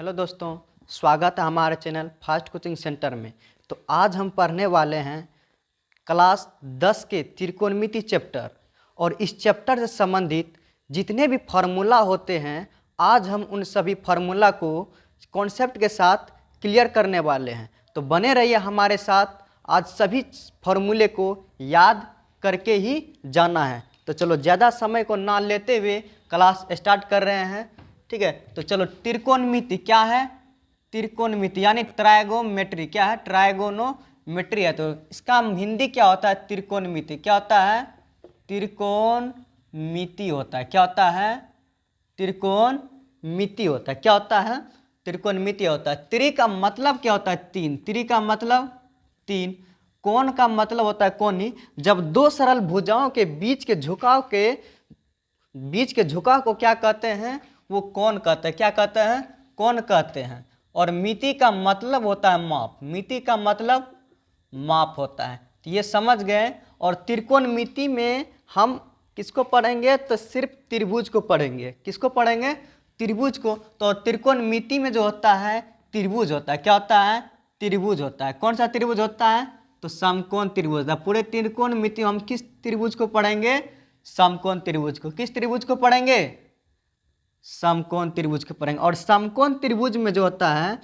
Hello दोस्तों, स्वागत है हमारे चैनल फास्ट कोचिंग सेंटर में। तो आज हम पढ़ने वाले हैं क्लास 10 के त्रिकोणमिति चैप्टर। और इस चैप्टर से संबंधित जितने भी फार्मूला होते हैं, आज हम उन सभी फार्मूला को कॉन्सेप्ट के साथ क्लियर करने वाले हैं। तो बने रहिए हमारे साथ, आज सभी फार्मूले को याद करके ही जाना है। तो चलो ज़्यादा समय को ना लेते हुए क्लास स्टार्ट कर रहे हैं। ठीक है, तो चलो त्रिकोणमिति क्या है? त्रिकोणमिति यानी ट्रायगोमेट्री। क्या है? ट्रायगोनोमेट्री है। तो इसका हिंदी क्या होता है? त्रिकोणमिति। क्या होता है? त्रिकोणमिति होता है। क्या होता है? त्रिकोणमिति होता है। क्या होता है? त्रिकोणमिति होता है। त्रि का मतलब क्या होता है? तीन। त्रि का मतलब तीन। कोण का मतलब होता है कोणी। जब दो सरल भुजाओं के बीच के झुकाव को क्या कहते हैं? वो कोण कहते हैं। क्या कहते हैं? कोण कहते हैं। और मिति का मतलब होता है माप। मिति का मतलब माप होता है। तो ये समझ गए। और त्रिकोणमिति में हम किसको पढ़ेंगे? तो सिर्फ त्रिभुज को पढ़ेंगे। किसको पढ़ेंगे? त्रिभुज को। तो त्रिकोणमिति में जो होता है त्रिभुज होता है। क्या होता है? त्रिभुज होता है। कौन सा त्रिभुज होता है? तो समकोण त्रिभुज। पूरे त्रिकोणमिति हम किस त्रिभुज को पढ़ेंगे? समकोण त्रिभुज को। किस त्रिभुज को पढ़ेंगे? समकोण त्रिभुज को पढ़ेंगे। और समकोण त्रिभुज में जो होता है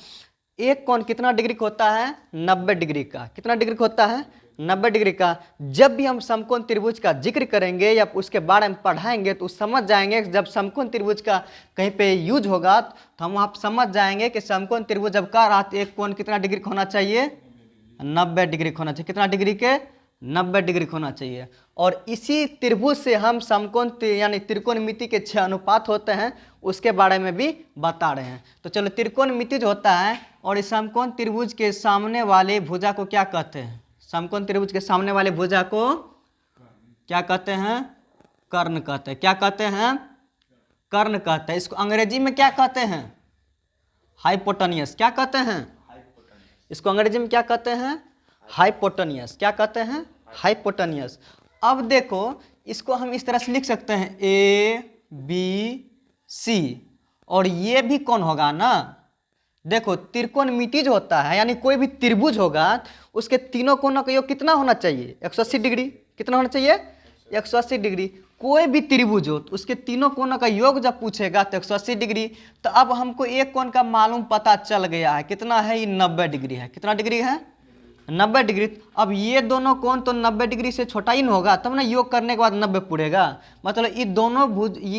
एक कोण कितना डिग्री का होता है? 90 डिग्री का। कितना डिग्री का होता है? 90 डिग्री का। जब भी हम समकोण त्रिभुज का जिक्र करेंगे या उसके बारे में पढ़ाएंगे तो समझ जाएंगे। जब समकोण त्रिभुज का कहीं पे यूज होगा तो हम वहाँ समझ जाएंगे कि समकोण त्रिभुज जब कह रहा है एक कोण कितना डिग्री का होना चाहिए? 90 डिग्री का होना चाहिए। कितना डिग्री के? 90 डिग्री का होना चाहिए। और इसी त्रिभुज से हम समकोण यानी त्रिकोणमिति के 6 अनुपात होते हैं, उसके बारे में भी बता रहे हैं। तो चलो, त्रिकोणमिति जो होता है और इस समकोण त्रिभुज के सामने वाले भुजा को क्या कहते हैं? समकोण त्रिभुज के सामने वाले भुजा को क्या कहते हैं? कर्ण कहते हैं। क्या कहते हैं? कर्ण कहते हैं। इसको अंग्रेजी में क्या कहते हैं? हाइपोटेन्यूस। क्या कहते हैं? इसको अंग्रेजी में क्या कहते हैं? हाइपोटेन्यूस। क्या कहते हैं? हाइपोटेन्यूस। अब देखो, इसको हम इस तरह से लिख सकते हैं ए बी सी। और ये भी कौन होगा ना? देखो, त्रिकोणमिति जो होता है यानी कोई भी त्रिभुज होगा, उसके तीनों कोनों का योग कितना होना चाहिए? 180 डिग्री। कितना होना चाहिए? 180 डिग्री। कोई भी त्रिभुज हो तो उसके तीनों कोनों का योग जब पूछेगा तो 180 डिग्री। तो अब हमको एक कोण का मालूम पता चल गया है। कितना है? ये 90 डिग्री है। कितना डिग्री है? 90 डिग्री। अब ये दोनों कोण तो 90 डिग्री से छोटा ही होगा, तब ना योग करने के बाद 90 पूरेगा। मतलब ये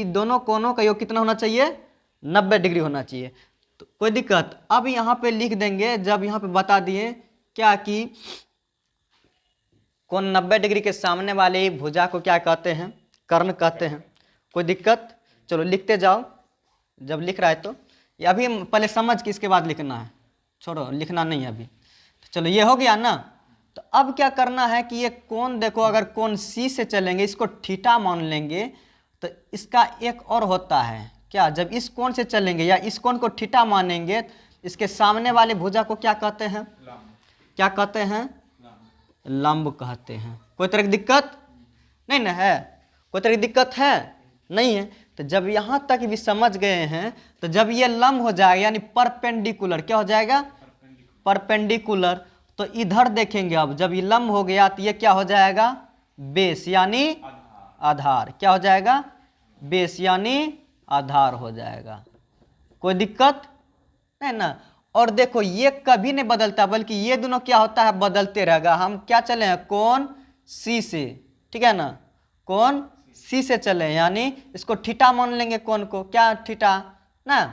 दोनों कोणों का योग कितना होना चाहिए? 90 डिग्री होना चाहिए। तो कोई दिक्कत? अब यहाँ पे लिख देंगे, जब यहाँ पे बता दिए क्या कि कोण 90 डिग्री के सामने वाले भुजा को क्या कहते हैं? कर्ण कहते हैं। कोई दिक्कत? चलो लिखते जाओ। जब लिख रहा है तो ये अभी पहले समझ के इसके बाद लिखना है। छोड़ो, लिखना नहीं है अभी। चलो, ये हो गया ना। तो अब क्या करना है कि ये कोण देखो, अगर कोण सी से चलेंगे, इसको थीटा मान लेंगे, तो इसका एक और होता है क्या? जब इस कोण से चलेंगे या इस कोण को थीटा मानेंगे, इसके सामने वाले भुजा को क्या कहते हैं? क्या कहते हैं? लंब कहते हैं। कोई तरह की दिक्कत नहीं ना है? कोई तरह की दिक्कत है? नहीं है। तो जब यहाँ तक भी समझ गए हैं, तो जब ये लंब हो जाएगा यानी परपेंडिकुलर। क्या हो जाएगा? परपेंडिकुलर। तो इधर देखेंगे। अब जब ये लंब हो गया तो ये क्या हो जाएगा? बेस यानी आधार। क्या हो जाएगा? बेस यानी आधार हो जाएगा। कोई दिक्कत नहीं ना? और देखो, ये कभी नहीं बदलता, बल्कि ये दोनों क्या होता है? बदलते रहेगा। हम क्या चले हैं? कोण सी से। ठीक है ना? कोण सी से चले, यानी इसको थीटा मान लेंगे कोण को। क्या? थीटा ना।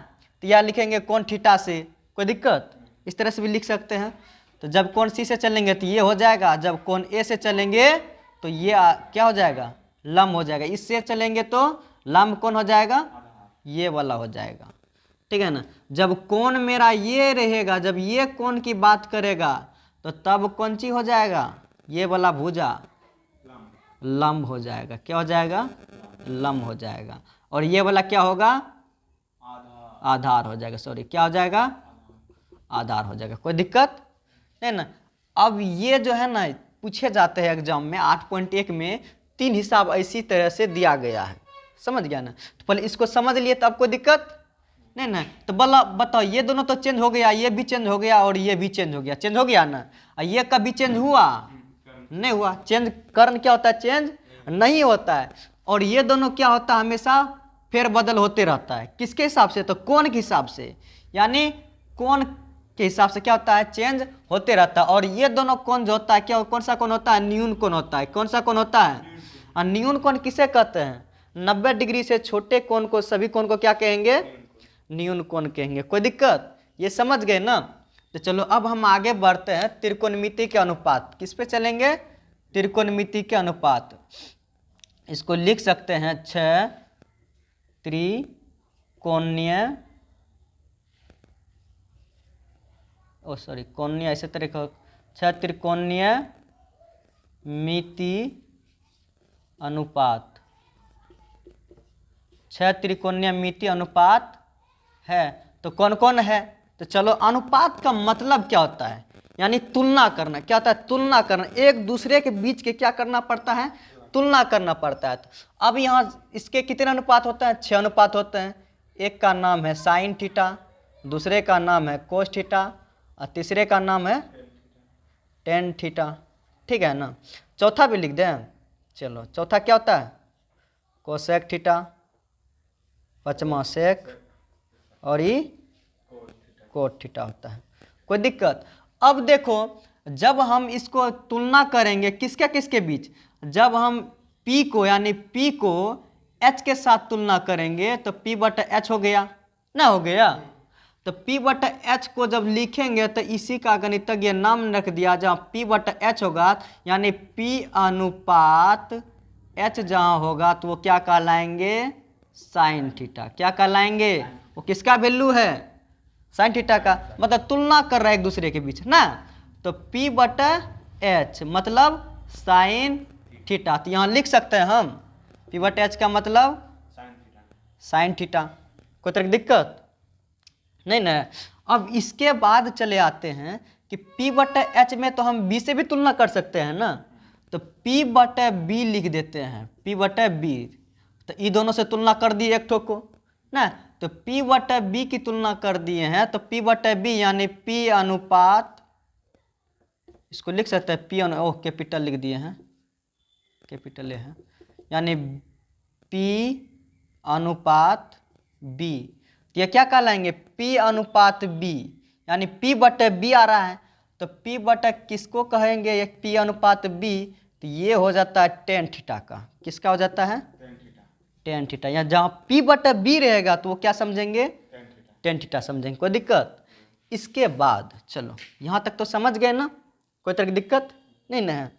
तो यह लिखेंगे कोण थीटा से। कोई दिक्कत? इस तरह से भी लिख सकते हैं। तो जब कोण सी से चलेंगे तो ये हो जाएगा। जब कोण ए से चलेंगे तो ये क्या हो जाएगा? लंब हो जाएगा। इससे चलेंगे तो लंब कौन हो जाएगा? ये वाला हो जाएगा। ठीक है ना? जब कोण मेरा ये रहेगा, जब ये कोण की बात करेगा, तो तब कौन सी हो जाएगा? ये वाला भुजा लंब हो जाएगा। क्या हो जाएगा? लंब हो जाएगा। और ये वाला क्या होगा? आधार हो जाएगा। सॉरी, क्या हो जाएगा? आधार हो जाएगा। कोई दिक्कत नहीं ना? अब ये जो है ना, पूछे जाते हैं एग्जाम में 8.1 में 3 हिसाब इसी तरह से दिया गया है। समझ गया ना? तो पहले इसको समझ लिए, तब कोई दिक्कत नहीं ना, तो बोला बताओ ये दोनों तो चेंज हो गया, ये भी चेंज हो गया और ये भी चेंज हो गया, चेंज हो गया ना। ये कभी चेंज हुआ नहीं हुआ, चेंज कर्ण क्या होता है, चेंज नहीं होता है। और ये दोनों क्या होता है, हमेशा फेरबदल होते रहता है, किसके हिसाब से, तो कोण के हिसाब से, यानी कोण के हिसाब से क्या होता है, चेंज होते रहता है। और ये दोनों कोण जो होता है, क्या कौन सा कोण होता है, न्यून कोण होता है। कौन सा कोण होता है, और न्यून कोण किसे कहते हैं, 90 डिग्री से छोटे कोण को, सभी कोण को क्या कहेंगे, न्यून कोण कहेंगे। कोई दिक्कत, ये समझ गए ना। तो चलो अब हम आगे बढ़ते हैं, त्रिकोणमिति के अनुपात, किस पे चलेंगे, त्रिकोणमिति के अनुपात। इसको लिख सकते हैं 6 त्रिकोणीय, कोणीय ऐसे तरीके, 6 त्रिकोणीय मिति अनुपात, 6 त्रिकोणीय मिति अनुपात है। तो कौन कौन है, तो चलो अनुपात का मतलब क्या होता है, यानी तुलना करना। क्या होता है, तुलना करना, एक दूसरे के बीच के क्या करना पड़ता है, तुलना करना पड़ता है। तो अब यहाँ इसके कितने अनुपात होते हैं, 6 अनुपात होते हैं। एक का नाम है साइन थीटा, दूसरे का नाम है कोस थीटा, और तीसरे का नाम है टेन थीटा। ठीक है ना, चौथा भी लिख दें। चलो चौथा क्या होता है, कोसेक थीटा, पचमा सेक, और ये कोट थीटा होता है। कोई दिक्कत। अब देखो जब हम इसको तुलना करेंगे किसके किसके बीच, जब हम P को, यानी P को H के साथ तुलना करेंगे तो P बटा H हो गया ना, हो गया। तो P बटा H को जब लिखेंगे तो इसी का गणितज्ञ नाम रख दिया, जहाँ P बटा H होगा, यानी P अनुपात H जहाँ होगा तो वो क्या कहलाएंगे, साइन थीटा। क्या कहलाएंगे, वो किसका वैल्यू है, साइन थीटा का। मतलब तुलना कर रहा है एक दूसरे के बीच ना। तो P बटा H मतलब साइन थीटा। तो यहाँ लिख सकते हैं हम P बटा H का मतलब साइन थीटा। कोई तरह की दिक्कत नहीं ना। अब इसके बाद चले आते हैं कि P बटा H में तो हम B से भी तुलना कर सकते हैं ना। तो P बटा B लिख देते हैं, P बटा B। तो ये दोनों से तुलना कर दिए एक ठो को ना, तो P बटा B की तुलना कर दिए हैं। तो P बटा B यानी P अनुपात, इसको लिख सकते हैं P कैपिटल लिख दिए हैं, कैपिटल है, यानी P अनुपात B। ये क्या कहलाएंगे, P अनुपात B, यानी P बटा B आ रहा है। तो P बटा किसको कहेंगे, एक P अनुपात B, तो ये हो जाता है टेन थीटा का। किसका हो जाता है, टेन थीटा। यहाँ जहाँ P बटा B रहेगा तो वो क्या समझेंगे, टेन थीटा समझेंगे। कोई दिक्कत। इसके बाद चलो यहाँ तक तो समझ गए ना, कोई तरह की दिक्कत नहीं ना है।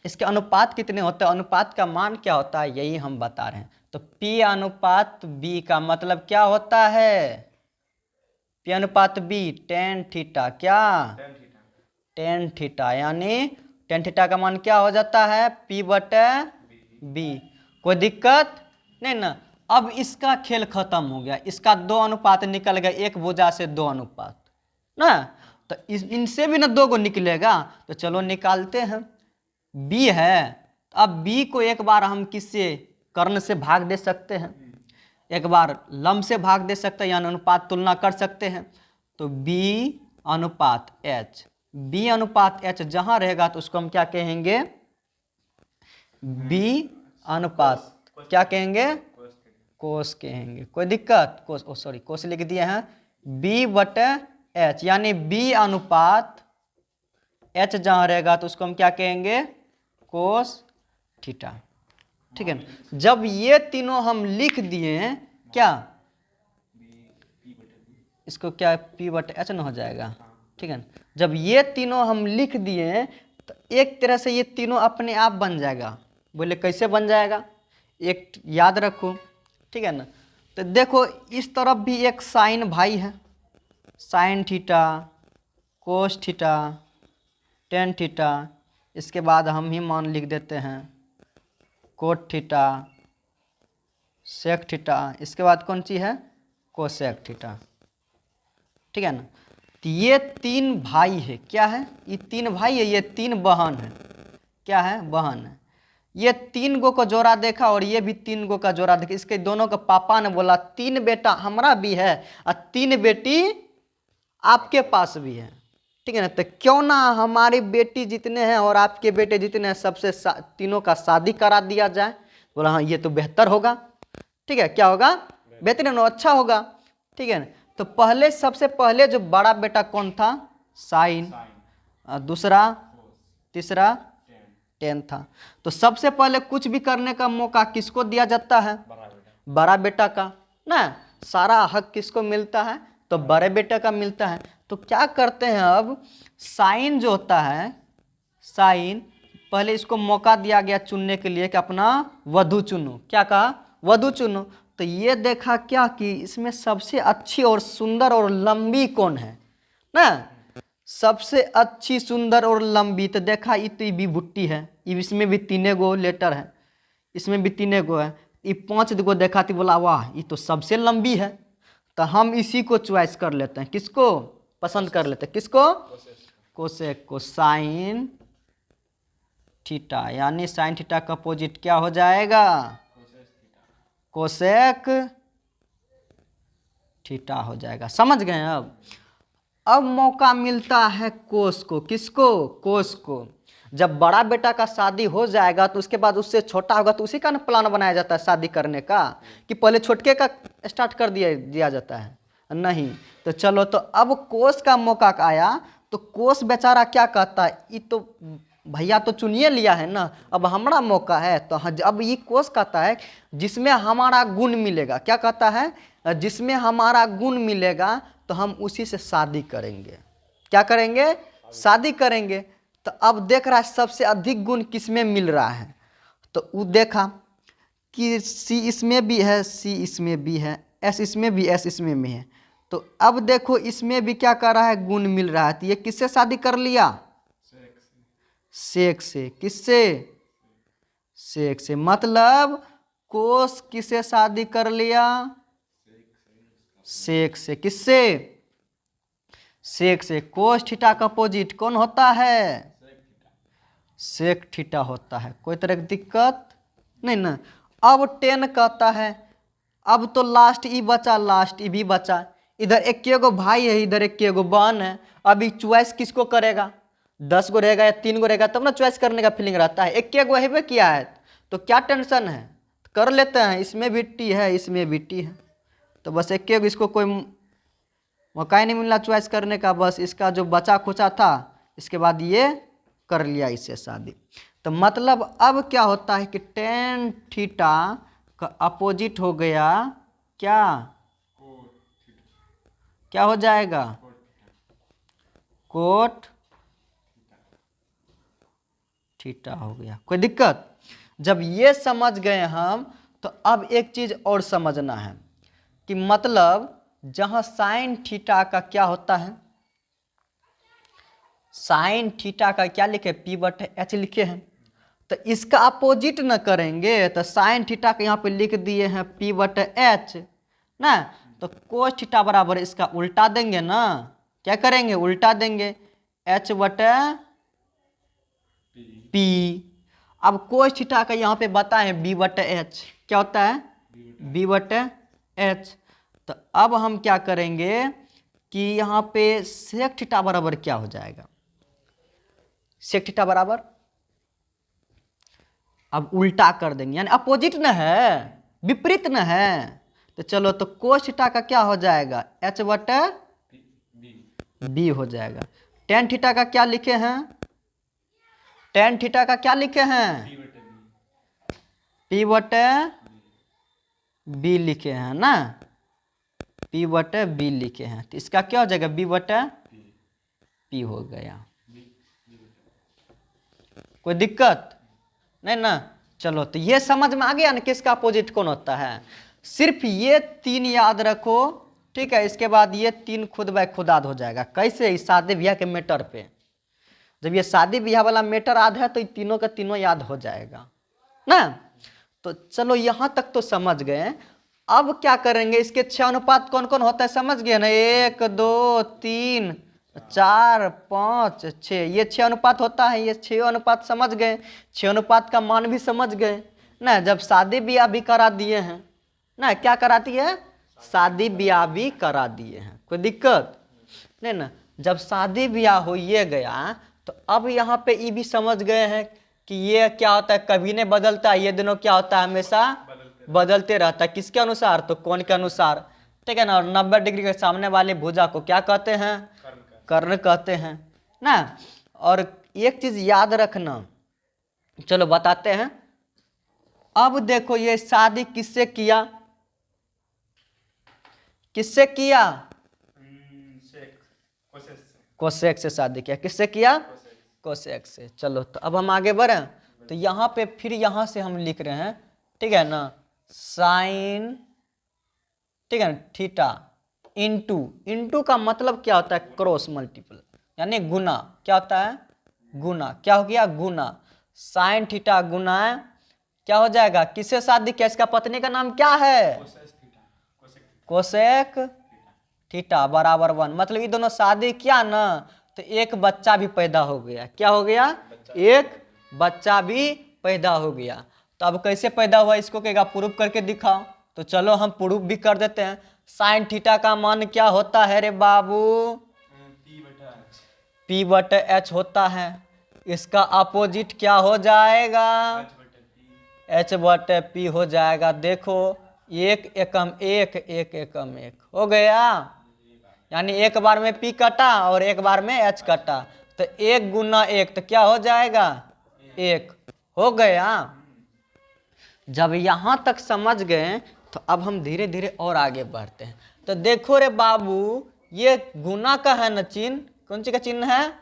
इसके अनुपात कितने होते हैं, अनुपात का मान क्या होता है, यही हम बता रहे हैं। तो P अनुपात B का मतलब क्या होता है, P अनुपात B टेन थीटा। क्या, टेन थीटा, यानी टेन थीटा का मान क्या हो जाता है, P बटा B। कोई दिक्कत नहीं ना। अब इसका खेल खत्म हो गया, इसका 2 अनुपात निकल गया, एक भुजा से 2 अनुपात ना। तो इनसे भी ना 2 को निकलेगा। तो चलो निकालते हैं। B है, अब B को एक बार हम किससे, कर्ण से भाग दे सकते हैं, एक बार लंब से भाग दे सकते हैं, यानी अनुपात तुलना कर सकते हैं। तो B अनुपात H, B अनुपात H जहाँ रहेगा तो उसको हम क्या कहेंगे, B अनुपात क्या कहेंगे, कोस कहेंगे। कोई दिक्कत, कोस, कोस लिख दिए हैं। B बटे H, यानी B अनुपात H जहाँ रहेगा तो उसको हम क्या कहेंगे, कोस थीटा। ठीक है। जब ये तीनों हम लिख दिए हैं, क्या इसको क्या P बटे H न हो जाएगा। ठीक है। जब ये तीनों हम लिख दिए हैं तो एक तरह से ये तीनों अपने आप बन जाएगा। बोले कैसे बन जाएगा, एक याद रखो। ठीक है ना। तो देखो इस तरफ भी एक साइन भाई है, sine theta, cos theta, tan theta. इसके बाद हम ही मान लिख देते हैं कोट थीटा, सेक थीटा। इसके बाद कौन सी है, कोसेक थीटा। ठीक है ना। तो ये 3 भाई है, क्या है, ये 3 भाई है, ये 3 बहन है। क्या है, बहन है। ये 3 गो को जोड़ा देखा और ये भी 3 गो का जोड़ा देखा। इसके दोनों का पापा ने बोला 3 बेटा हमारा भी है और 3 बेटी आपके पास भी है, ठीक है ना। तो क्यों ना हमारी बेटी जितने हैं और आपके बेटे जितने हैं सबसे तीनों का शादी करा दिया जाए। बोला हाँ ये तो बेहतर होगा, ठीक है। क्या होगा? बेहतरीन और अच्छा होगा, ठीक है ना। तो पहले सबसे पहले जो बड़ा बेटा कौन था? साइन। दूसरा, तीसरा टेन था। तो सबसे पहले कुछ भी करने का मौका किसको दिया जाता है? बड़ा बेटा का ना। सारा हक किसको मिलता है? तो बड़े बेटे का मिलता है। तो क्या करते हैं अब, साइन जो होता है, साइन पहले इसको मौका दिया गया चुनने के लिए कि अपना वधू चुनो। क्या कहा? वधू चुनो। तो ये देखा क्या कि इसमें सबसे अच्छी और सुंदर और लंबी कौन है ना। सबसे अच्छी, सुंदर और लंबी तो देखा ये तो भी भुट्टी है, इसमें भी 3 गो लेटर है, इसमें भी 3 गो है, ये 5 गो देखा तो बोला वाह ये तो सबसे लंबी है। तो हम इसी को चॉइस कर लेते हैं। किसको पसंद कर लेते हैं? किसको? कोसेक को। साइन थीटा, यानी साइन थीटा का अपोजिट क्या हो जाएगा? कोसेक थीटा हो जाएगा। समझ गए? अब मौका मिलता है कोस को। किसको? कोस को। जब बड़ा बेटा का शादी हो जाएगा तो उसके बाद उससे छोटा होगा तो उसी का ना प्लान बनाया जाता है शादी करने का, कि पहले छोटके का स्टार्ट कर दिया जाता है? नहीं। तो चलो, तो अब कोस का मौका आया तो कोस बेचारा क्या कहता है, ये तो भैया तो चुनिए लिया है ना, अब हमारा मौका है। तो अब ये कोस कहता है जिसमें हमारा गुण मिलेगा। क्या कहता है? जिसमें हमारा गुण मिलेगा तो हम उसी से शादी करेंगे। क्या करेंगे? शादी करेंगे। तो अब देख रहा है सबसे अधिक गुण किसमें मिल रहा है। तो वो देखा कि सी इसमें भी है, सी इसमें भी है, एस इसमें भी, एस इसमें भी है। तो अब देखो इसमें भी क्या कर रहा है? गुण मिल रहा है। तो ये किससे शादी कर लिया? सेक से। किससे? सेक से। मतलब कोस किससे शादी कर लिया? सेक से। किससे? सेक से। कोस थीटा का अपोजिट कौन होता है? सेक थीटा होता है। कोई तरह की दिक्कत नहीं ना। अब 10 कहता है, अब तो लास्ट ई बचा, लास्ट ई भी बचा। इधर 1 गो भाई है, इधर 1 गो बहन है। अभी चॉइस किसको करेगा? 10 गो रहेगा या 3 गो रहेगा तब ना चॉइस करने का फीलिंग रहता है। 1 गो है किया है तो क्या टेंशन है? कर लेते हैं। इसमें भी टी है, इसमें भी टी है, तो बस 1 गो, इसको कोई मौका ही नहीं मिला चॉइस करने का। बस इसका जो बचा खुचा था इसके बाद ये कर लिया इससे शादी। तो मतलब अब क्या होता है कि टेन थीटा का अपोजिट हो गया क्या? क्या हो जाएगा? कोट थीटा हो गया। कोई दिक्कत? जब ये समझ गए हम तो अब एक चीज और समझना है कि मतलब जहां साइन थीटा का क्या होता है, साइन थीटा का क्या लिखे? पी बटे एच लिखे हैं। तो इसका अपोजिट न करेंगे तो साइन थीटा के यहाँ पे लिख दिए हैं पी बटे एच ना। तो कोस थीटा बराबर इसका उल्टा देंगे ना। क्या करेंगे? उल्टा देंगे, एच बटे पी। अब कोस थीटा का यहाँ पे बताएं बी बटे एच क्या होता है? बी बटे एच। तो अब हम क्या करेंगे कि यहाँ पे सेक थीटा बराबर क्या हो जाएगा? सेक थीटा बराबर अब उल्टा कर देंगे, यानी अपोजिट न है, विपरीत न है। तो चलो, तो कोस थीटा का क्या हो जाएगा? एच बटे बी हो जाएगा। टेन थीटा का क्या लिखे हैं? टेन थीटा का क्या लिखे हैं? पी बटे बी लिखे हैं ना। पी बटे बी लिखे हैं तो इसका क्या हो जाएगा? बी बटे पी हो गया। कोई दिक्कत नहीं ना। चलो, तो ये समझ में आ गया ना किसका अपोजिट कौन होता है। सिर्फ ये 3 याद रखो, ठीक है। इसके बाद ये 3 खुद ब खुद याद हो जाएगा। कैसे? इस शादी ब्याह के मैटर पे। जब ये शादी ब्याह वाला मैटर याद है तो ये तीनों का तीनों याद हो जाएगा ना। तो चलो यहाँ तक तो समझ गए। अब क्या करेंगे? इसके 6 अनुपात कौन कौन होता है समझ गए ना? 1 2 3 4 5 6, ये 6 अनुपात होता है, ये 6 अनुपात समझ गए, 6 अनुपात का मान भी समझ गए ना। जब शादी ब्याह भी करा दिए हैं ना, क्या कराती है, शादी ब्याह भी करा दिए हैं, कोई दिक्कत नहीं ना। जब शादी ब्याह हो ये गया तो अब यहाँ पे ये भी समझ गए हैं कि ये क्या होता है, कभी नहीं बदलता, ये दोनों क्या होता है, हमेशा बदलते रहता है। किसके अनुसार, तो कोण के अनुसार, ठीक है ना। और 90 डिग्री के सामने वाले भुजा को क्या कहते हैं, कर्ण कहते हैं ना। और एक चीज याद रखना, चलो बताते हैं। अब देखो ये शादी किससे किया, किससे किया, कोसेक से शादी किया, किससे किया, कोसेक से। चलो तो अब हम आगे बढ़े, तो यहाँ पे फिर यहाँ से हम लिख रहे हैं, ठीक है ना, साइन, ठीक है ना, थीटा इंटू, इंटू का मतलब क्या होता है, क्रॉस मल्टीपल, यानी गुना, क्या होता है, गुना, क्या हो गया, गुना, साइन थीटा गुना क्या हो जाएगा, किससे शादी किया, इसका पत्नी का नाम क्या है, कोसेक थीटा बराबर 1, मतलब ये दोनों शादी किया ना तो एक बच्चा भी पैदा हो गया, क्या हो गया, एक बच्चा भी पैदा हो गया। तो अब कैसे पैदा हुआ इसको कहेगा प्रूफ करके दिखाओ, तो चलो हम प्रूफ भी कर देते हैं। साइन थीटा का मान क्या होता है रे बाबू, P/H होता है, इसका अपोजिट क्या हो जाएगा, H/P हो जाएगा। देखो 1 एकम 1 1 एकम 1 हो गया, यानी एक बार में P कटा और एक बार में H कटा, तो 1 गुना 1 तो क्या हो जाएगा, 1 हो गया। जब यहां तक समझ गए तो अब हम धीरे धीरे और आगे बढ़ते हैं। तो देखो रे बाबू, ये गुना का है ना चिन्ह, कौन सी का चिन्ह है,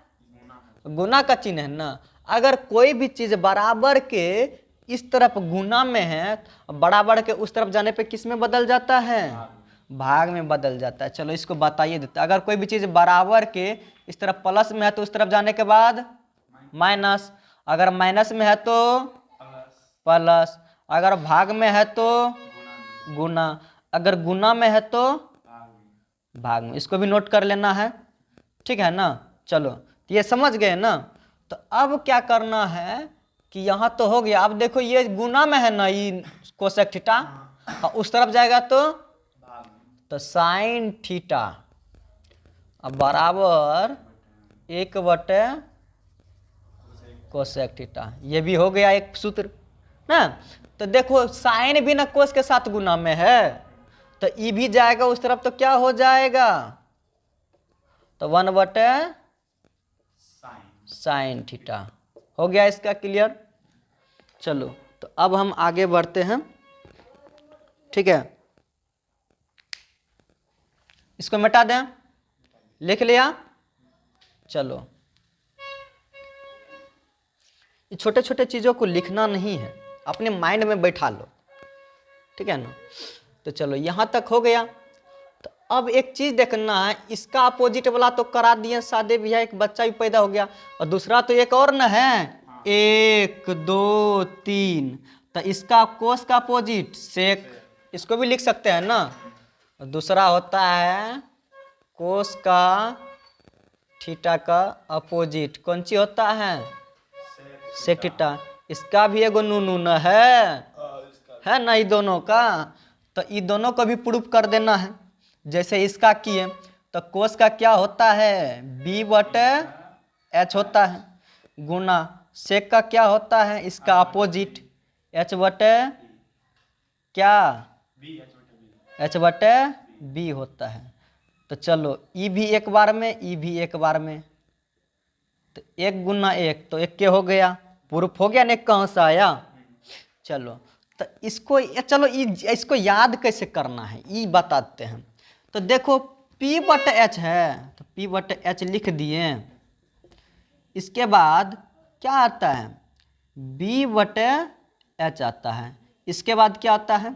गुना का चिन्ह है ना। अगर कोई भी चीज बराबर के इस तरफ गुना में है, बराबर के उस तरफ जाने पे किस में बदल जाता है, भाग में बदल जाता है। चलो इसको बताइए देते, अगर कोई भी चीज बराबर के इस तरफ प्लस में है तो उस तरफ जाने के बाद माइनस, अगर माइनस में है तो प्लस, अगर भाग में है तो गुना, अगर गुना में है तो भाग में। इसको भी नोट कर लेना है, ठीक है ना। चलो तो ये समझ गए ना। तो अब क्या करना है कि यहाँ तो हो गया, अब देखो ये गुना में है ना, ये कोसेक थीटा, और उस तरफ जाएगा तो साइन थीटा अब बराबर 1 कोसेक थीटा, ये भी हो गया एक सूत्र ना। तो देखो साइन भी ना कोस के साथ गुना में है, तो ई भी जाएगा उस तरफ, तो क्या हो जाएगा, तो 1 साइन थीटा हो गया। इसका क्लियर। चलो तो अब हम आगे बढ़ते हैं, ठीक है, इसको मिटा दें, लिख लिया। चलो ये छोटे छोटे चीजों को लिखना नहीं है, अपने माइंड में बैठा लो, ठीक है ना। तो चलो यहां तक हो गया। तो अब एक चीज देखना है, इसका अपोजिट वाला तो करा दिए शादी ब्याह, एक बच्चा भी पैदा हो गया, और दूसरा तो एक और न है, 1 2 3, तो इसका कोस का अपोजिट सेक, इसको भी लिख सकते हैं ना। दूसरा होता है कोस का थीटा का अपोजिट, कौन सी होता है, सेक थीटा। इसका भी एगो नून है ना, ये दोनों का, तो ये दोनों को भी प्रूफ कर देना है। जैसे इसका किए तो कोस का क्या होता है, B/H होता है, गुना सेक का क्या होता है, इसका अपोजिट H/B होता है। तो चलो ई भी एक बार में, ई भी एक बार में, तो 1 गुना 1 तो 1 के हो गया, प्रूफ हो गया ना, कहाँ से आया। चलो तो इसको, चलो इसको याद कैसे करना है ये बताते हैं। तो देखो P/H है, तो P/H लिख दिए, इसके बाद क्या आता है, B/H आता है, इसके बाद क्या आता है,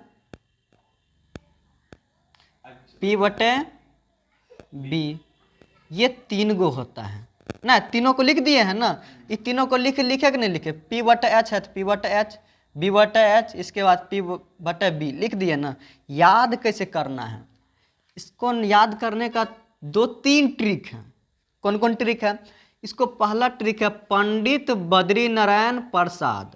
P/B, ये 3 गो होता है ना, तीनों को लिख दिए हैं ना। ये तीनों को लिखे कि नहीं लिखे, P/H है तो P/H, B/H, इसके बाद P/B लिख दिए ना। याद कैसे करना है, इसको याद करने का 2-3 ट्रिक है, कौन कौन ट्रिक है? इसको पहला ट्रिक है पंडित बद्री नारायण प्रसाद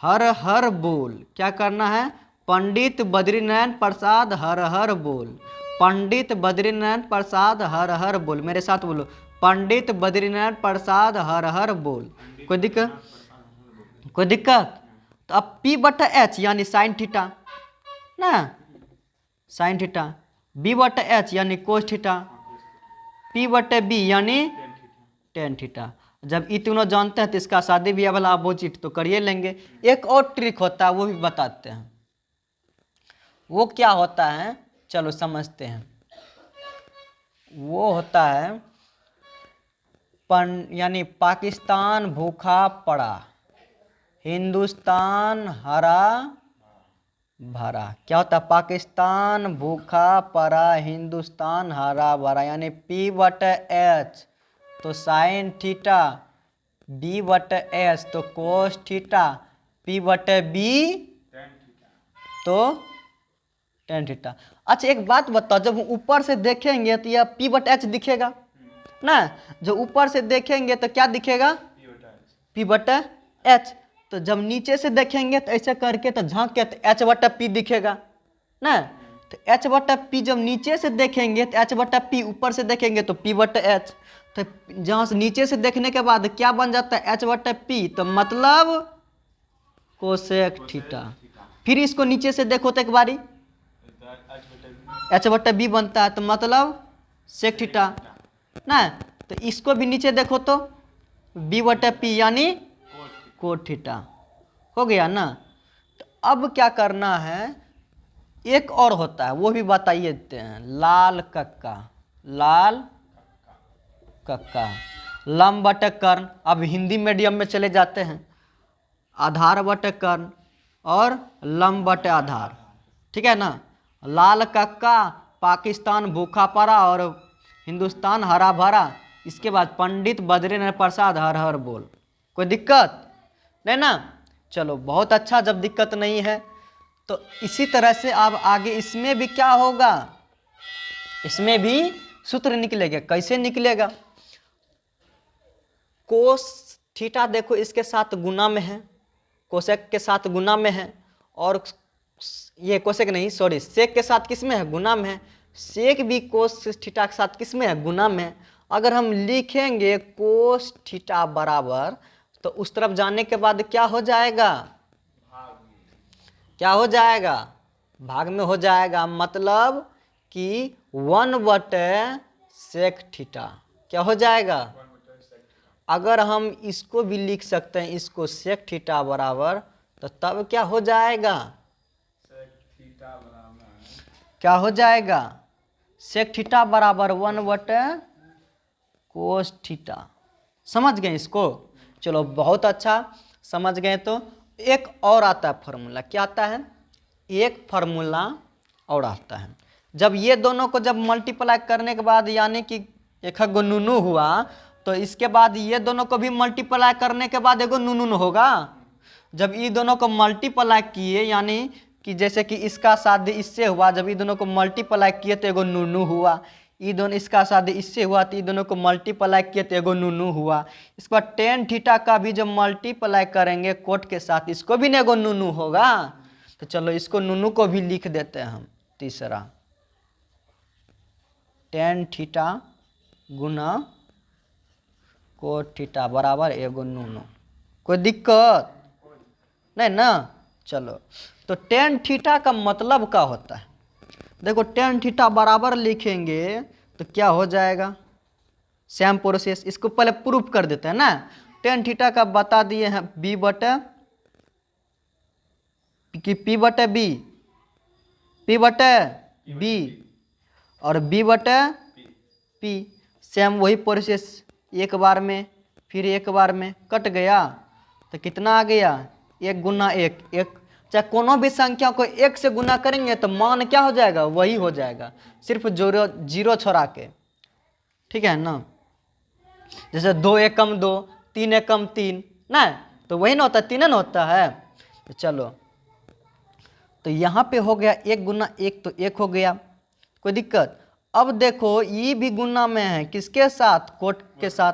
हर हर बोल। क्या करना है? पंडित बद्री नारायण प्रसाद हर हर बोल। पंडित बद्री नारायण प्रसाद हर हर बोल। मेरे साथ बोलो, पंडित बद्री नारायण प्रसाद हर हर बोल। कोई दिक्कत? कोई दिक्कत? तो अब P/H यानी साइन थीटा ना, साइन थीटा, B/H यानी कोस थीटा, P/B यानी टेन थीटा। जब ये तीनों जानते हैं तो इसका शादी ब्याह वाला अपोजिट तो करिए लेंगे। एक और ट्रिक होता है वो भी बताते हैं, वो क्या होता है चलो समझते हैं। वो होता है यानी पाकिस्तान भूखा पड़ा, हिंदुस्तान हरा भरा। क्या होता है? पाकिस्तान भूखा पड़ा, हिंदुस्तान हरा भरा, यानी P/H तो साइन थीटा, B/S तो कोस थीटा, P/B तो टेन थीटा। अच्छा एक बात बताओ, जब ऊपर से देखेंगे तो यह P/H दिखेगा ना, जो ऊपर से देखेंगे तो क्या दिखेगा? P/H। तो जब नीचे से देखेंगे तो ऐसे करके तो झांक के तो H/P दिखेगा ना। तो H/P जब नीचे से देखेंगे तो H/P, ऊपर से देखेंगे तो P/H। तो जहाँ से नीचे से देखने के बाद क्या बन जाता है? H/P तो मतलब कोसेक थीटा। फिर इसको नीचे से देखो तो एक बारी H/B बनता है तो मतलब सेक थीटा ना। तो इसको भी नीचे देखो तो B/P यानी कोट थीटा हो गया ना। तो अब क्या करना है, एक और होता है वो भी बताइए देते हैं, लाल कक्का, लाल कक्का, लंब बटे कर्ण। अब हिंदी मीडियम में चले जाते हैं, आधार बटे कर्ण और लंब बटे आधार, ठीक है ना। लाल कक्का, पाकिस्तान भूखा पड़ा और हिंदुस्तान हरा भरा। इसके बाद पंडित बद्री नारायण प्रसाद हर हर बोल। कोई दिक्कत नहीं ना? चलो बहुत अच्छा, जब दिक्कत नहीं है तो इसी तरह से अब आगे इसमें भी क्या होगा, इसमें भी सूत्र निकलेगा। कैसे निकलेगा? कोस थीटा देखो इसके साथ गुना में है, कोसेक के साथ गुना में है, और ये कोसेक नहीं सॉरी सेक के साथ किस में है? गुना में है। सेक भी कोस थीटा के साथ किस में है? गुना में है। अगर हम लिखेंगे कोस थीटा बराबर, तो उस तरफ जाने के बाद क्या हो जाएगा? क्या हो जाएगा? भाग में हो जाएगा। मतलब कि 1/sec थीटा क्या हो जाएगा? अगर हम इसको भी लिख सकते हैं, इसको सेक थीटा बराबर, तो तब क्या हो जाएगा? क्या हो जाएगा? सेक थीटा बराबर 1/cos थीटा। समझ गए इसको? चलो बहुत अच्छा, समझ गए। तो एक और आता है फार्मूला। क्या आता है? एक फार्मूला और आता है। जब ये दोनों को जब मल्टीप्लाई करने के बाद यानी कि एक गो नूनू हुआ, तो इसके बाद ये दोनों को भी मल्टीप्लाई करने के बाद एगो नूनू होगा। जब ये दोनों को मल्टीप्लाई किए, यानी कि जैसे कि इसका शादी इससे हुआ, जब ये दोनों को मल्टीप्लाई किए तो एगो नूनू हुआ। ये दोनों इसका शादी इससे हुआ तो ये दोनों को मल्टीप्लाई किए तो एगो नूनू हुआ। इसके बाद टेन थीटा का भी जब मल्टीप्लाई करेंगे कोट के साथ, इसको भी एगो नूनू होगा। तो चलो इसको नूनू को भी लिख देते हैं हम। तीसरा टेन थीटा गुना कोट थीटा बराबर एगो नूनू। कोई दिक्कत नहीं ना? चलो तो टेन थीटा का मतलब क्या होता है? देखो टेन थीटा बराबर लिखेंगे तो क्या हो जाएगा? Same process. इसको पहले प्रूफ कर देते हैं ना। टेन थीटा का बता दिए हैं P/B और B/P। सेम वही प्रोसेस, एक बार में फिर एक बार में कट गया तो कितना आ गया? 1 गुना 1 1। चाहे कोनो भी संख्या को 1 से गुना करेंगे तो मान क्या हो जाएगा? वही हो जाएगा, सिर्फ जीरो छोड़ा के, ठीक है ना। जैसे 2 एकम 2, 3 एकम 3 ना, तो वही ना होता है, 3 ना होता है। तो चलो तो यहाँ पे हो गया 1 गुना 1 तो 1 हो गया, कोई दिक्कत। अब देखो ई भी गुना में है किसके साथ, कोट के साथ,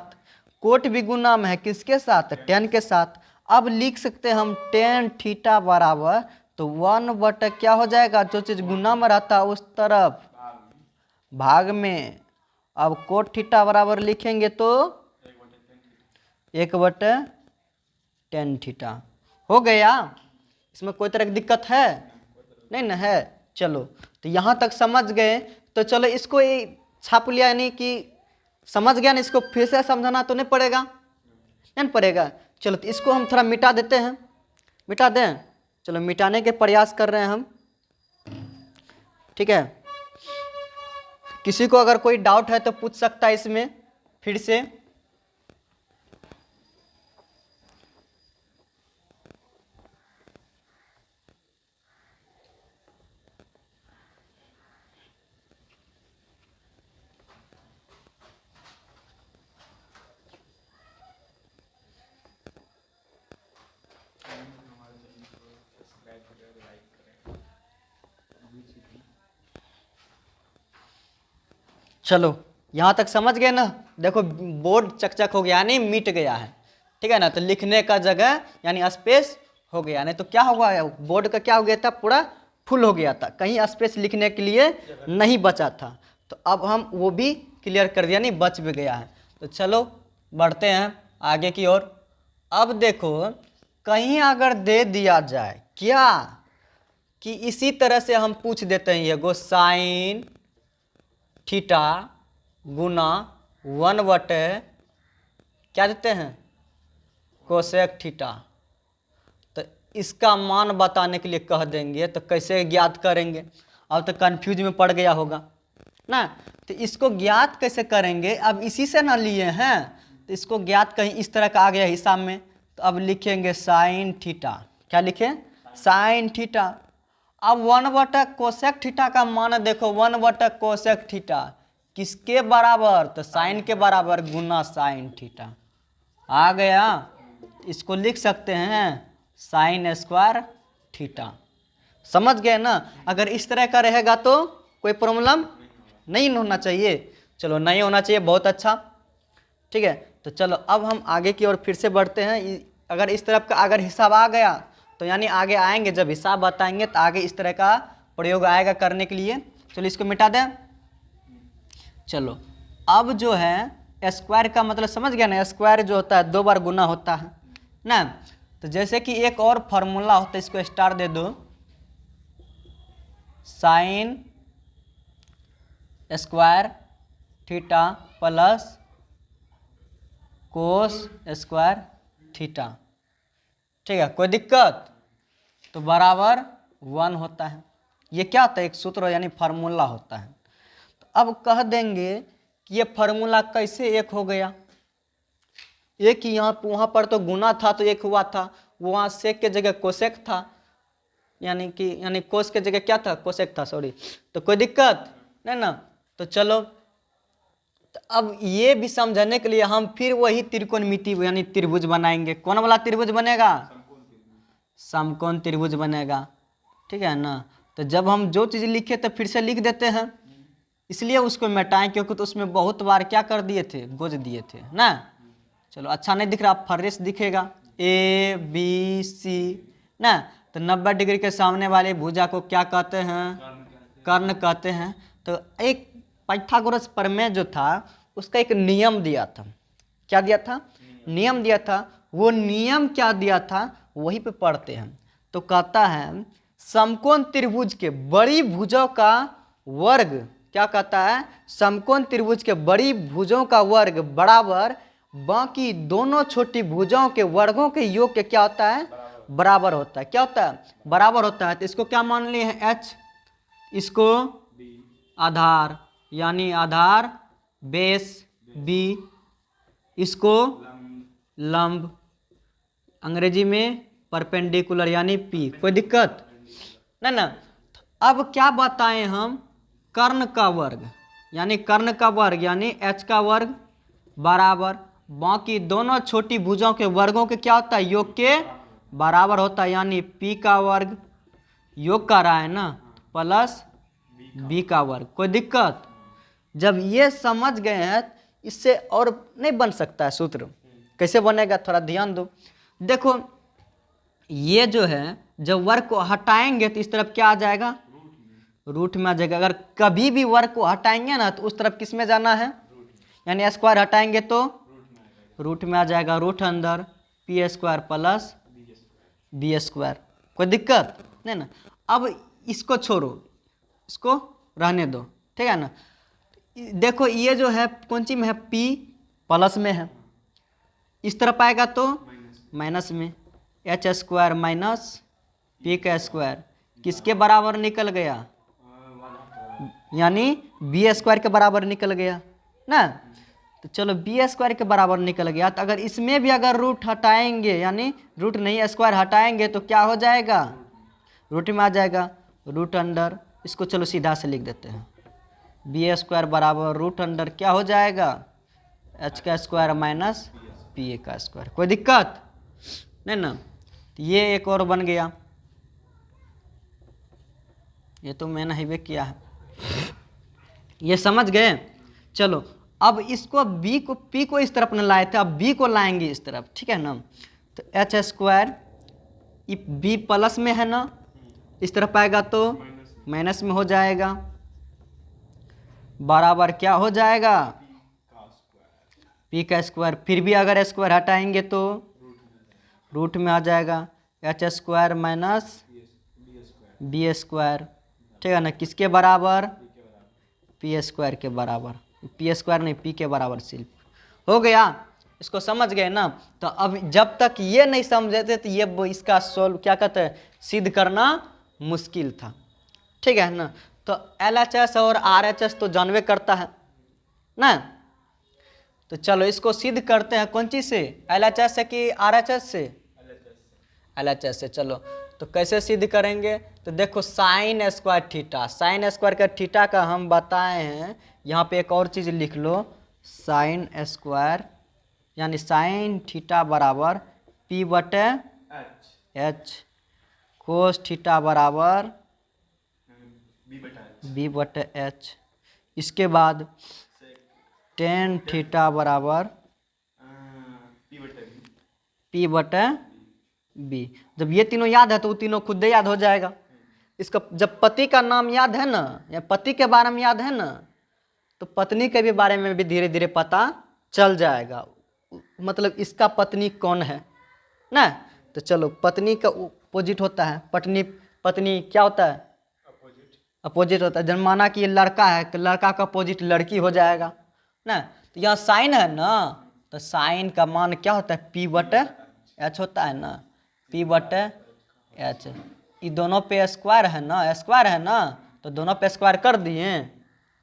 कोट भी गुना में है किसके साथ, टेन के साथ। अब लिख सकते हैं हम टेन थीटा बराबर, तो 1 क्या हो जाएगा, जो चीज गुना में रहता है उस तरफ भाग में। अब कोट थीटा बराबर लिखेंगे तो 1/10 थीटा हो गया। इसमें कोई तरह की दिक्कत है नहीं ना है। चलो तो यहाँ तक समझ गए, तो चलो इसको छाप लिया, यानी कि समझ गया ना, इसको फिर से समझाना तो नहीं पड़ेगा, नहीं पड़ेगा। चलो तो इसको हम थोड़ा मिटा देते हैं, मिटा दें। चलो मिटाने के प्रयास कर रहे हैं हम, ठीक है। किसी को अगर कोई डाउट है तो पूछ सकता है इसमें फिर से। चलो यहाँ तक समझ गए ना। देखो बोर्ड चकचक हो गया, यानी मिट गया है, ठीक है ना। तो लिखने का जगह यानी स्पेस हो गया, नहीं तो क्या हुआ, बोर्ड का क्या हो गया था, पूरा फुल हो गया था, कहीं स्पेस लिखने के लिए नहीं बचा था। तो अब हम वो भी क्लियर कर दिया, नहीं बच भी गया है। तो चलो बढ़ते हैं आगे की ओर। अब देखो कहीं अगर दे दिया जाए क्या कि इसी तरह से हम पूछ देते हैं, ये गो साइन थीटा गुना 1 क्या देते हैं, कोसेक थीटा। तो इसका मान बताने के लिए कह देंगे, तो कैसे ज्ञात करेंगे, अब तो कंफ्यूज में पड़ गया होगा ना। तो इसको ज्ञात कैसे करेंगे, अब इसी से ना लिए हैं, तो इसको ज्ञात कहीं इस तरह का आ गया हिसाब में। तो अब लिखेंगे साइन थीटा, क्या लिखें, साइन थीटा। अब 1 कोसेक थीटा का मान देखो, 1 कोसेक थीटा किसके बराबर, तो साइन के बराबर गुना साइन थीटा आ गया। इसको लिख सकते हैं साइन स्क्वायर थीटा। समझ गए ना। अगर इस तरह का रहेगा तो कोई प्रॉब्लम नहीं होना चाहिए। चलो नहीं होना चाहिए, बहुत अच्छा, ठीक है। तो चलो अब हम आगे की ओर फिर से बढ़ते हैं। अगर इस तरफ का अगर हिसाब आ गया तो यानी आगे आएंगे, जब हिसाब बताएंगे तो आगे इस तरह का प्रयोग आएगा करने के लिए। चलो इसको मिटा दें। चलो अब जो है स्क्वायर का मतलब समझ गया ना, स्क्वायर जो होता है 2 बार गुना होता है ना। तो जैसे कि एक और फार्मूला होता है, इसको स्टार दे दो, sign square theta plus cos square theta, ठीक है, कोई दिक्कत, तो बराबर 1 होता है। ये क्या होता है, एक सूत्र यानी फार्मूला होता है। तो अब कह देंगे कि ये फार्मूला कैसे एक हो गया, एक ही यहाँ वहाँ पर तो गुना था तो एक हुआ था, वहाँ सेक के जगह कोसेक था, यानी कोस के जगह क्या था, कोसेक था, सॉरी। तो कोई दिक्कत नहीं ना। तो चलो तो अब ये भी समझने के लिए हम फिर वही त्रिकोणमिति यानी त्रिभुज बनाएंगे। कौन वाला त्रिभुज बनेगा, समकोण त्रिभुज बनेगा, ठीक है ना। तो जब हम जो चीज़ लिखे तो फिर से लिख देते हैं, इसलिए उसको मिटाएं क्योंकि तो उसमें बहुत बार क्या कर दिए थे, गोज दिए थे ना। चलो अच्छा नहीं दिख रहा, फर्रेस दिखेगा, ए बी सी ना। तो 90 डिग्री के सामने वाले भुजा को क्या कहते हैं, कर्ण कहते हैं। तो एक पाइथागोरस प्रमेय जो था उसका एक नियम दिया था, क्या दिया था, नियम दिया था। वो नियम क्या दिया था वही पे पढ़ते हैं। तो कहता है समकोण त्रिभुज के बड़ी भुजों का वर्ग, क्या कहता है, समकोण त्रिभुज के बड़ी भुजों का वर्ग बराबर बाकी दोनों छोटी भुजों के वर्गों के योग के क्या होता है, बराबर होता है। क्या होता है, बराबर होता है। तो इसको क्या मान लिए हैं, एच, इसको आधार यानी आधार बेस बी, इसको लंब अंग्रेजी में परपेंडिकुलर यानी पी, कोई दिक्कत नहीं ना। अब क्या बताएं हम, कर्ण का वर्ग यानी कर्ण का वर्ग यानी एच का वर्ग बराबर बाकी दोनों छोटी भुजों के वर्गों के क्या होता है, योग के बराबर होता है, यानी पी का वर्ग योग का रहा है ना प्लस बी का वर्ग, कोई दिक्कत। जब ये समझ गए हैं इससे और नहीं बन सकता है सूत्र। कैसे बनेगा थोड़ा ध्यान दो। देखो ये जो है जब वर्ग को हटाएंगे तो इस तरफ क्या आ जाएगा, रूट में आ जाएगा। अगर कभी भी वर्ग को हटाएंगे ना तो उस तरफ किस में जाना है, यानी स्क्वायर हटाएंगे तो रूट में आ जाएगा। रूट अंदर P square plus B square, कोई दिक्कत नहीं ना। अब इसको छोड़ो, इसको रहने दो, ठीक है ना। देखो ये जो है कौन सी में है, पी प्लस में है, इस तरफ आएगा तो माइनस में। एच स्क्वायर माइनस पी का स्क्वायर किसके बराबर निकल गया, यानी बी स्क्वायर के बराबर निकल गया ना। तो चलो बी स्क्वायर के बराबर निकल गया। तो अगर इसमें भी अगर रूट हटाएंगे, यानी रूट नहीं स्क्वायर हटाएंगे तो क्या हो जाएगा, रूट में आ जाएगा। रूट अंडर, इसको चलो सीधा से लिख देते हैं, बी स्क्वायर बराबर रूट अंडर क्या हो जाएगा, एच का स्क्वायर माइनस पी ए का स्क्वायर। कोई दिक्कत नहीं ना। तो ये एक और बन गया, ये तो मैंने हाईवे किया है, ये समझ गए। चलो अब इसको बी को पी को इस तरफ न लाए थे, अब बी को लाएंगे इस तरफ, ठीक है ना। तो एच स्क्वायर बी प्लस में है ना, इस तरफ आएगा तो माइनस में हो जाएगा, बराबर क्या हो जाएगा, पी का स्क्वायर। फिर भी अगर स्क्वायर हटाएंगे तो रूट में आ जाएगा, H square minus B square, ठीक है ना। किसके बराबर, पी स्क्वायर के बराबर, पी स्क्वायर नहीं पी के बराबर सिर्फ हो गया। इसको समझ गए ना। तो अब जब तक ये नहीं समझे थे तो ये इसका सोल्व क्या कहते हैं, सिद्ध करना मुश्किल था, ठीक है ना। तो LHS और RHS तो जानवे करता है ना। तो चलो इसको सिद्ध करते हैं कौन चीज से, LHS से कि RHS से, LHS से। चलो तो कैसे सिद्ध करेंगे, तो देखो sign square theta, sine square का थीटा का हम बताए हैं। यहाँ पे एक और चीज़ लिख लो, साइन स्क्वायर यानी साइन थीटा बराबर पी बटे एच, कोस थीटा बराबर बी बटे एच। इसके बाद टेन थीटा बराबर पी बटे बी। जब ये तीनों याद है तो वो तीनों खुद ही याद हो जाएगा। इसका जब पति का नाम याद है ना, या पति के बारे में याद है ना, तो पत्नी के भी बारे में भी धीरे धीरे पता चल जाएगा, मतलब इसका पत्नी कौन है ना। तो चलो पत्नी का अपोजिट होता है, पत्नी क्या होता है, अपोजिट होता है। जब माना कि ये लड़का है तो लड़का का अपोजिट लड़की हो जाएगा ना। तो यहाँ साइन है ना, तो साइन का मान क्या होता है, पी बटे एच होता है ना, पी बटे एच। ये दोनों पे स्क्वायर है ना, स्क्वायर है ना, तो दोनों पे स्क्वायर कर दिए।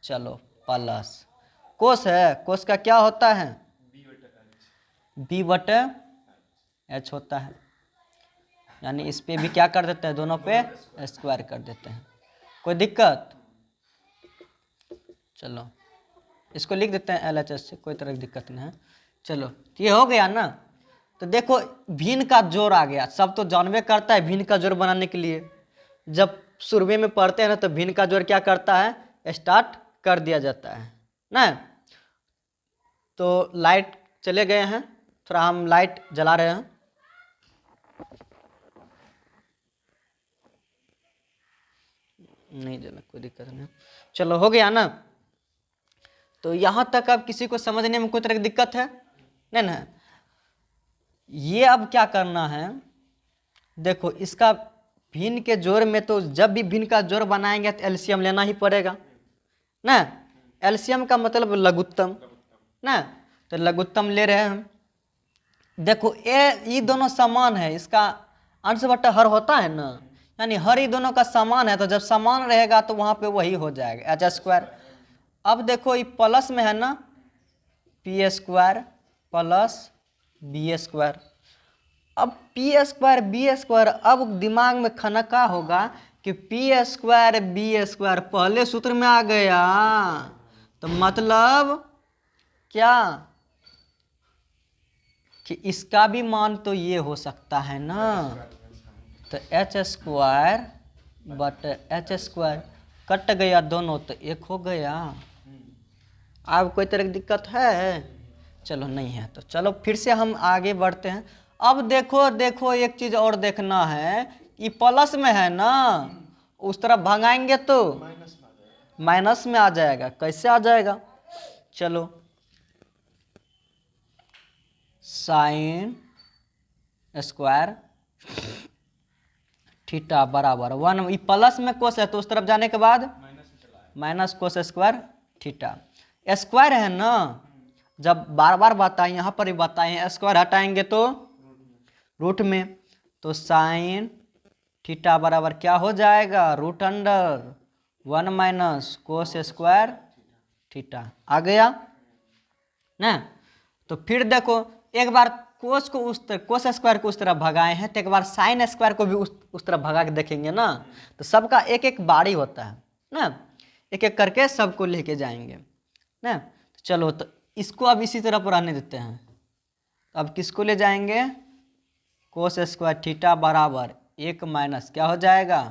चलो प्लस कोस है, कोस का क्या होता है, बी बटे एच होता है, यानी इस पे भी क्या कर देते हैं, दोनों पे स्क्वायर कर देते हैं। कोई दिक्कत, चलो इसको लिख देते हैं LHS से, कोई तरह की दिक्कत नहीं है। चलो ये हो गया ना। तो देखो भिन्न का जोड़ आ गया, सब तो जानवे करता है भिन्न का जोड़ बनाने के लिए। जब शुरू में पढ़ते हैं ना तो भिन्न का जोड़ क्या करता है, स्टार्ट कर दिया जाता है ना। तो लाइट चले गए हैं, थोड़ा हम लाइट जला रहे हैं। नहीं जला, कोई दिक्कत नहीं। चलो हो गया ना। तो यहाँ तक अब किसी को समझने में कोई तरह की दिक्कत है नहीं ना। ये अब क्या करना है, देखो इसका भिन्न के जोड़ में, तो जब भी भिन्न का जोड़ बनाएंगे तो एलसीएम लेना ही पड़ेगा ना। एलसीएम का मतलब लघुत्तम ना, तो लघुत्तम ले रहे हैं हम। देखो ये दोनों समान है, इसका अंश बटा हर होता है ना, यानी हर ही दोनों का समान है। तो जब समान रहेगा तो वहाँ पे वही हो जाएगा एच स्क्वायर। अब देखो ये प्लस में है ना, P square plus B square. अब पी स्क्वायर बी स्क्वायर, अब दिमाग में खनका होगा कि पी स्क्वायर बी स्क्वायर पहले सूत्र में आ गया, तो मतलब क्या कि इसका भी मान तो ये हो सकता है ना। तो H square but H square cut गया दोनों, तो एक हो गया अब कोई तरह की दिक्कत है? चलो नहीं है, तो चलो फिर से हम आगे बढ़ते हैं। अब देखो देखो एक चीज़ और देखना है, ये प्लस में है ना, उस तरफ भगाएंगे तो माइनस में आ जाएगा। कैसे आ जाएगा? चलो, साइन स्क्वायर थीटा बराबर 1, ये प्लस में कोस है तो उस तरफ जाने के बाद minus cos square theta. Square है ना, जब बार बार बताएं, यहाँ पर ही बताएं, स्क्वायर हटाएंगे तो रूट में, तो साइन थीटा बराबर क्या हो जाएगा? Root under 1 minus cos square theta. आ गया ना? तो फिर देखो, एक बार कोस को कोस स्क्वायर को उस तरफ भगाए हैं, तो एक बार साइन स्क्वायर को भी उस तरफ भगा के देखेंगे ना। तो सबका एक एक बारी होता है ना, एक एक करके सबको लेके जाएंगे ना। चलो, तो इसको अब इसी तरफ रहने देते हैं। तो अब किसको ले जाएंगे? कोस स्क्वायर थीटा बराबर 1 माइनस क्या हो जाएगा?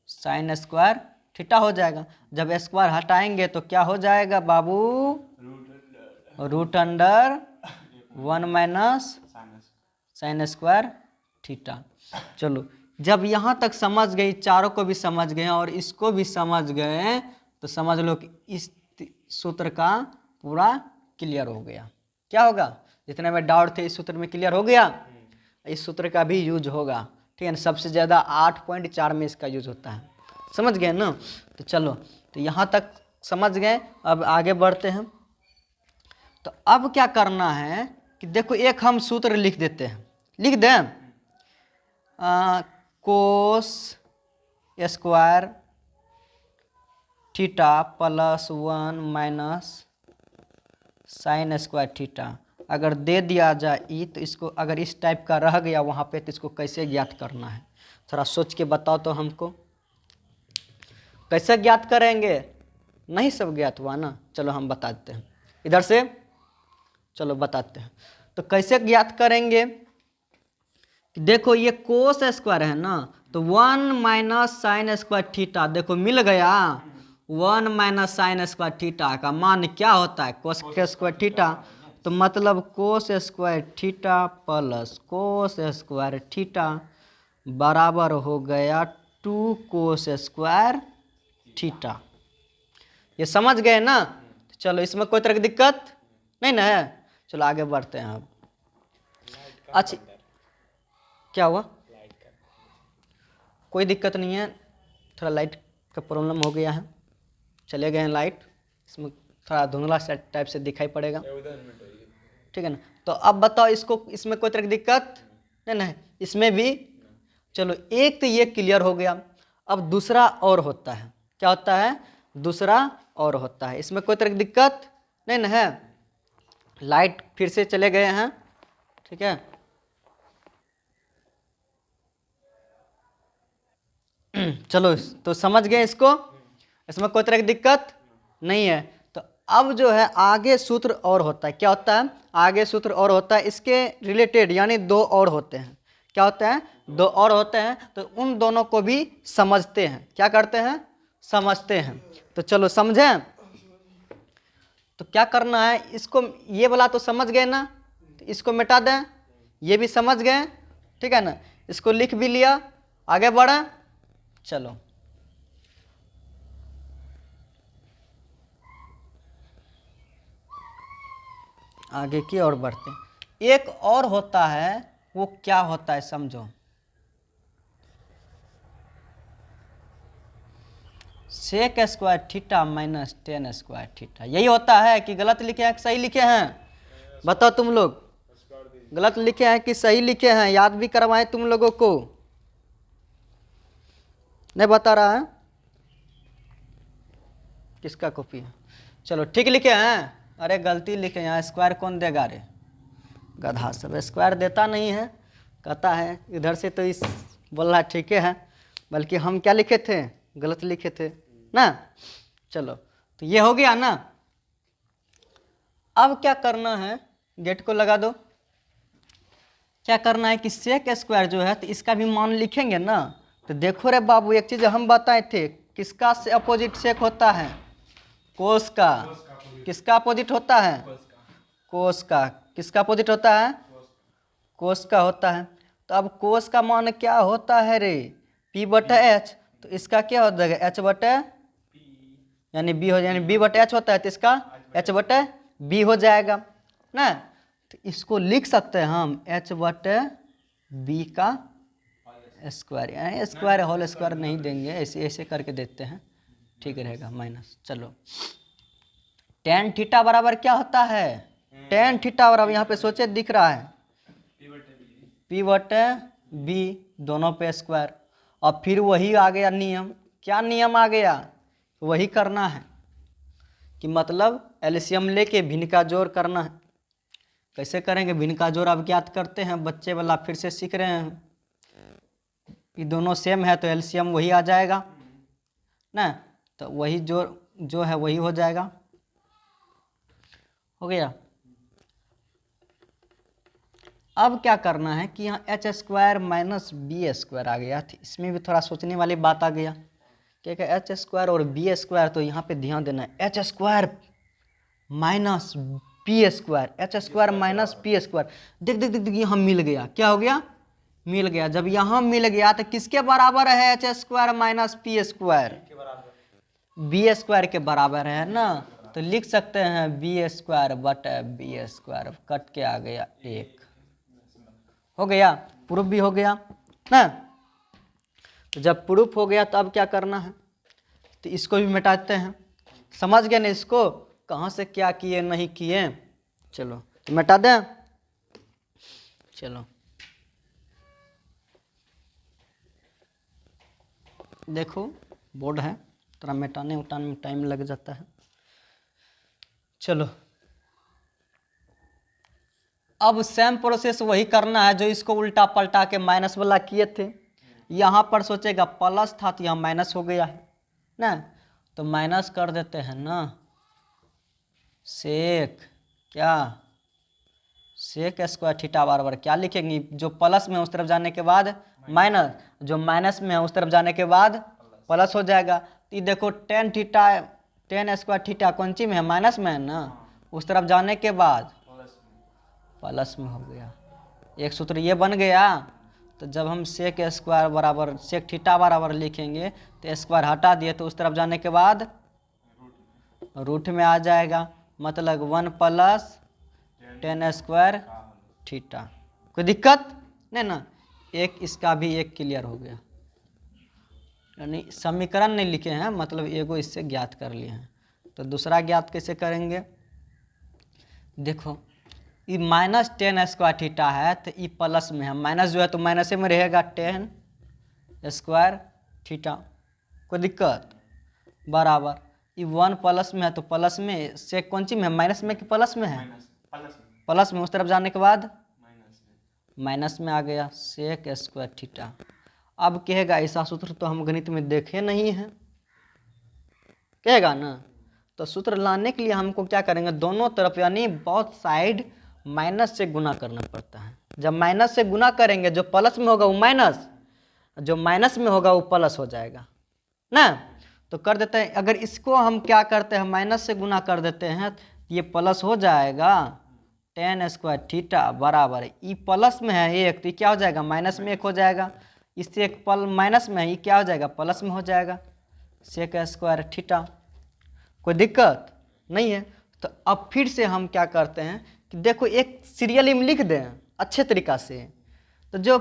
साइन स्क्वायर थीटा हो जाएगा। जब स्क्वायर हटाएंगे तो क्या हो जाएगा बाबू? Root under 1 minus sine square theta. चलो, जब यहाँ तक समझ गए, चारों को भी समझ गए और इसको भी समझ गए, तो समझ लो कि इस सूत्र का पूरा क्लियर हो गया। क्या होगा? जितने में डाउट थे इस सूत्र में क्लियर हो गया। इस सूत्र का भी यूज होगा, ठीक है ना। सबसे ज़्यादा 8.4 में इसका यूज होता है। समझ गए ना? तो चलो, तो यहाँ तक समझ गए, अब आगे बढ़ते हैं। तो अब क्या करना है कि देखो, एक हम सूत्र लिख देते हैं, लिख दें, कोस square theta plus 1 minus sine square theta. अगर दे दिया जाए ई, तो इसको अगर इस टाइप का रह गया वहाँ पे, तो इसको कैसे ज्ञात करना है? थोड़ा सोच के बताओ तो हमको, कैसे ज्ञात करेंगे? नहीं सब ज्ञात हुआ ना? चलो हम बता देते हैं इधर से, चलो बताते हैं। तो कैसे ज्ञात करेंगे? देखो, ये कोस स्क्वायर है ना, तो 1 माइनस साइन स्क्वायर थीटा, देखो मिल गया। 1 माइनस साइन स्क्वायर थीटा का मान क्या होता है? कोस स्क्वायर थीटा। तो मतलब कोस square theta plus cos square theta बराबर हो गया 2 कोस स्क्वायर थीटा। ये समझ गए ना? चलो, इसमें कोई तरह की दिक्कत नहीं ना है? चलो आगे बढ़ते हैं अब। अच्छा, क्या हुआ? कोई दिक्कत नहीं है, थोड़ा लाइट का प्रॉब्लम हो गया है, चले गए हैं लाइट, इसमें थोड़ा धुंधला टाइप से दिखाई पड़ेगा, ठीक है ना। तो अब बताओ, इसको इसमें कोई तरह की दिक्कत नहीं ना है? इसमें भी। चलो, एक तो ये क्लियर हो गया। अब दूसरा और होता है। क्या होता है? दूसरा और होता है। इसमें कोई तरह की दिक्कत नहीं ना है? लाइट फिर से चले गए हैं, ठीक है। चलो, तो समझ गए इसको, इसमें कोई तरह की दिक्कत नहीं है। तो अब जो है आगे सूत्र और होता है। क्या होता है? आगे सूत्र और होता है, इसके रिलेटेड, यानी 2 और होते हैं। क्या होते हैं? 2 और होते हैं। तो उन दोनों को भी समझते हैं। क्या करते हैं? समझते हैं। तो चलो समझें। तो क्या करना है, इसको, ये वाला तो समझ गए ना, तो इसको मिटा दें। ये भी समझ गए, ठीक है ना। इसको लिख भी लिया, आगे बढ़ें। चलो, आगे की ओर बढ़ते हैं। एक और होता है, वो क्या होता है समझो। Sec square theta minus tan square theta. यही होता है कि गलत लिखे हैं कि सही लिखे हैं? बताओ तुम लोग, गलत लिखे हैं कि सही लिखे हैं? याद भी करवाएं तुम लोगों को, नहीं बता रहा है किसका कॉपी है? चलो, ठीक लिखे हैं। अरे गलती लिखे, यहाँ स्क्वायर कौन देगा? रे गधा सब, स्क्वायर देता नहीं है, कहता है इधर से, तो इस बोल रहा ठीक है, बल्कि हम क्या लिखे थे? गलत लिखे थे ना। चलो, तो ये हो गया ना। अब क्या करना है, गेट को लगा दो। क्या करना है कि सेक स्क्वायर जो है, तो इसका भी मान लिखेंगे ना। तो देखो रे बाबू, एक चीज हम बताए थे, किसका से अपोजिट सेक होता है? कोस का किसका अपोजिट होता है? कोस का किसका अपोजिट होता है? कोस का होता है। तो अब कोस का मान क्या होता है रे? P बटा एच। तो इसका क्या हो जाएगा? H बटा यानी B हो, यानी B बटा H होता है तो इसका H बटा B हो जाएगा ना। तो इसको लिख सकते हैं हम H बटे B का स्क्वायर, यानी स्क्वायर होल स्क्वायर नहीं देंगे, ऐसे ऐसे करके देते हैं, ठीक रहेगा माइनस। चलो tan थीटा बराबर क्या होता है? tan थीटा बराबर यहाँ पे सोचे दिख रहा है P बटे B दोनों पे स्क्वायर। और फिर वही आ गया नियम। क्या नियम आ गया? वही करना है कि मतलब एलसीएम लेके भिन्न का जोड़ करना है। कैसे करेंगे भिन्न का जोड़? अब ज्ञात करते हैं, बच्चे वाला फिर से सीख रहे हैं। ये दोनों सेम है तो एलसीएम वही आ जाएगा ना, तो वही जोड़ जो है वही हो जाएगा। हो गया। अब क्या करना है कि यहाँ H square minus B square आ गया। इसमें भी थोड़ा सोचने वाली बात आ गया। क्या क्या एच स्क्वायर और बी स्क्वायर, तो यहाँ पे ध्यान देना है। H square minus P square, H square minus P square, देख देख देख देख यहाँ मिल गया। क्या हो गया? मिल गया। जब यहाँ मिल गया तो किसके बराबर है? H square minus P square B square के बराबर है ना। तो लिख सकते हैं बी स्क्वायर बटा बी स्क्वायर, कट के आ गया 1। हो गया, प्रूफ भी हो गया ना। तो जब प्रूफ हो गया तो अब क्या करना है? तो इसको भी मिटाते हैं। समझ गए ना इसको? कहाँ से क्या किए नहीं किए। चलो तो मिटा दें। चलो देखो बोर्ड है, थोड़ा मिटाने उटाने में टाइम लग जाता है। चलो अब सेम प्रोसेस वही करना है जो इसको उल्टा पलटा के माइनस वाला किए थे। यहाँ पर सोचेगा प्लस था तो यहाँ माइनस हो गया है ना, तो माइनस कर देते हैं ना। सेक क्या? सेक स्क्वायर थीटा बराबर क्या लिखेंगे? जो प्लस में है उस तरफ जाने के बाद माइनस, जो माइनस में है उस तरफ जाने के बाद प्लस हो जाएगा। तो ये देखो tan theta, ten square theta कौन सी में है? माइनस में है ना, उस तरफ जाने के बाद प्लस में हो गया। एक सूत्र ये बन गया। तो जब हम सेक स्क्वायर बराबर सेक थीटा बराबर लिखेंगे तो स्क्वायर हटा दिए तो उस तरफ जाने के बाद रूट में आ जाएगा, मतलब 1 प्लस टेन स्क्वायर थीटा। कोई दिक्कत नहीं ना। एक इसका भी एक क्लियर हो गया, यानी समीकरण नहीं लिखे हैं, मतलब एगो इससे ज्ञात कर लिए हैं। तो दूसरा ज्ञात कैसे करेंगे? देखो ये माइनस टेन स्क्वायर थीटा है तो ये प्लस में है, माइनस जो है तो माइनस में रहेगा टेन स्क्वायर थीटा। कोई दिक्कत? बराबर ये 1 प्लस में है तो प्लस में, से कौन सी में है? माइनस में कि प्लस में है? प्लस में, उस तरफ जाने के बाद माइनस में आ गया सेक स्क्वायर थीटा। अब कहेगा ऐसा सूत्र तो हम गणित में देखे नहीं हैं, कहेगा ना। तो सूत्र लाने के लिए हमको क्या करेंगे? दोनों तरफ यानी बोथ साइड माइनस से गुना करना पड़ता है। जब माइनस से गुना करेंगे जो प्लस में होगा वो माइनस, जो माइनस में होगा वो प्लस हो जाएगा ना। तो कर देते हैं, अगर इसको हम क्या करते हैं माइनस से गुना कर देते हैं तो ये प्लस हो जाएगा टेन स्क्वायर थीटा बराबर, ये प्लस में है एक तो ये क्या हो जाएगा? माइनस में एक हो जाएगा। इससे एक पल माइनस में है, ये क्या हो जाएगा? प्लस में हो जाएगा सेक स्क्वायर थीटा। कोई दिक्कत नहीं है। तो अब फिर से हम क्या करते हैं कि देखो एक सीरियली में लिख दें अच्छे तरीक़ा से। तो जो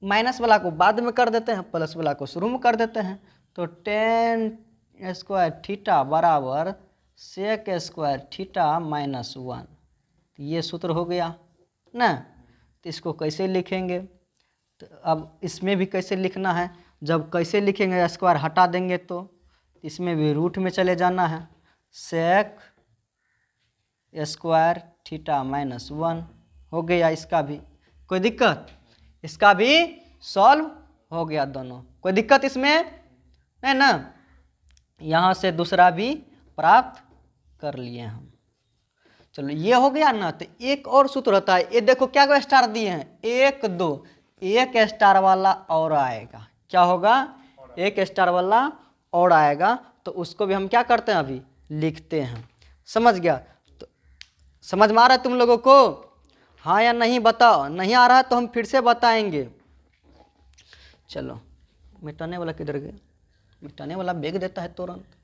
माइनस वाला को बाद में कर देते हैं, प्लस वाला को शुरू में कर देते हैं। तो टेन स्क्वायर थीटा बराबर सेक स्क्वायर थीटा माइनस 1, तो ये सूत्र हो गया ना। तो इसको कैसे लिखेंगे? तो अब इसमें भी कैसे लिखना है? जब कैसे लिखेंगे? स्क्वायर हटा देंगे तो इसमें भी रूट में चले जाना है। सेक स्क्वायर थीटा माइनस 1 हो गया। इसका भी कोई दिक्कत? इसका भी सॉल्व हो गया दोनों। कोई दिक्कत इसमें नहीं ना। यहाँ से दूसरा भी प्राप्त कर लिए हम। चलो ये हो गया ना। तो एक और सूत्र होता है, ये देखो क्या को स्टार दिए हैं? 1 2, एक स्टार वाला और आएगा। क्या होगा? एक स्टार वाला और आएगा। तो उसको भी हम क्या करते हैं? अभी लिखते हैं। समझ गया? तो समझ में आ रहा है तुम लोगों को? हाँ या नहीं बताओ। नहीं आ रहा है तो हम फिर से बताएंगे। चलो, मिटाने वाला किधर गया? मिटाने वाला बेग देता है तुरंत।